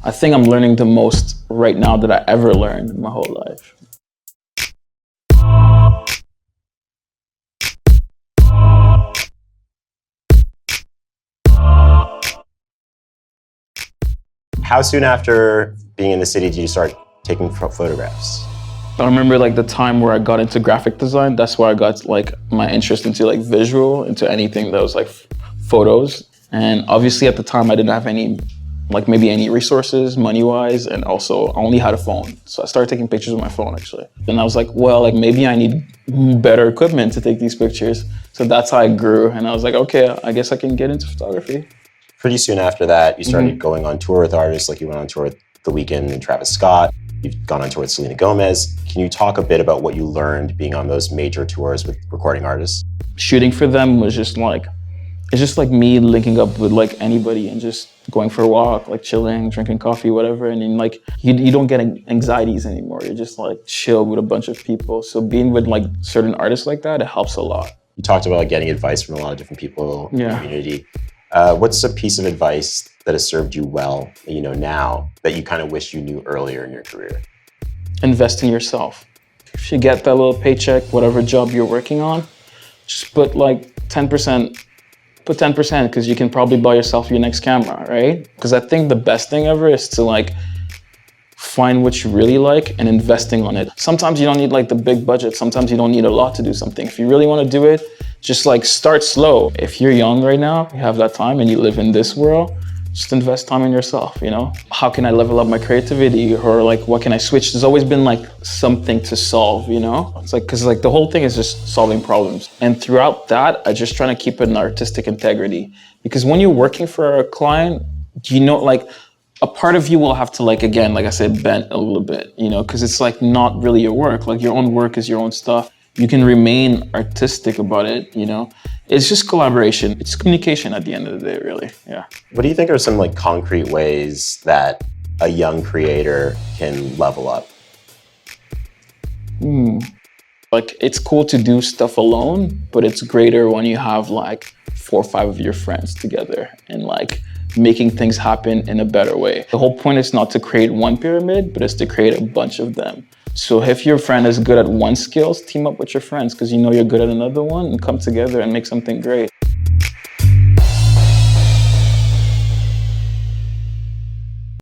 I think I'm learning the most right now that I ever learned in my whole life. How soon after being in the city did you start taking photographs? I remember like the time where I got into graphic design. That's where I got like my interest into like visual, into anything that was like photos. And obviously at the time I didn't have any, like maybe any resources money-wise, and also I only had a phone. So I started taking pictures with my phone actually. And I was like, well, like maybe I need better equipment to take these pictures. So that's how I grew. And I was like, okay, I guess I can get into photography. Pretty soon after that, you started going on tour with artists, like you went on tour with The Weeknd and Travis Scott. You've gone on tour with Selena Gomez. Can you talk a bit about what you learned being on those major tours with recording artists? Shooting for them was just like, it's just like me linking up with like anybody and just going for a walk, like chilling, drinking coffee, whatever. And then like, you don't get anxieties anymore. You're just like chill with a bunch of people. So being with like certain artists like that, it helps a lot. You talked about like getting advice from a lot of different people in the community. What's a piece of advice that has served you well, you know, now that you kind of wish you knew earlier in your career? Invest in yourself. If you get that little paycheck, whatever job you're working on, just put like 10%. Put 10% because you can probably buy yourself your next camera, right? Because I think the best thing ever is to like find what you really like and investing on it. Sometimes you don't need like the big budget. Sometimes you don't need a lot to do something. If you really want to do it, just like start slow. If you're young right now, you have that time and you live in this world, just invest time in yourself, you know? How can I level up my creativity, or like what can I switch? There's always been like something to solve, you know? It's like, cause like the whole thing is just solving problems. And throughout that, I just try to keep an artistic integrity. Because when you're working for a client, you know, like a part of you will have to like, again, like I said, bend a little bit, you know? Cause it's like not really your work. Like your own work is your own stuff. You can remain artistic about it, you know? It's just collaboration. It's communication at the end of the day, really, yeah. What do you think are some like concrete ways that a young creator can level up? Like, it's cool to do stuff alone, but it's greater when you have like 4 or 5 of your friends together and like making things happen in a better way. The whole point is not to create one pyramid, but it's to create a bunch of them. So if your friend is good at one skill, team up with your friends because you know you're good at another one and come together and make something great.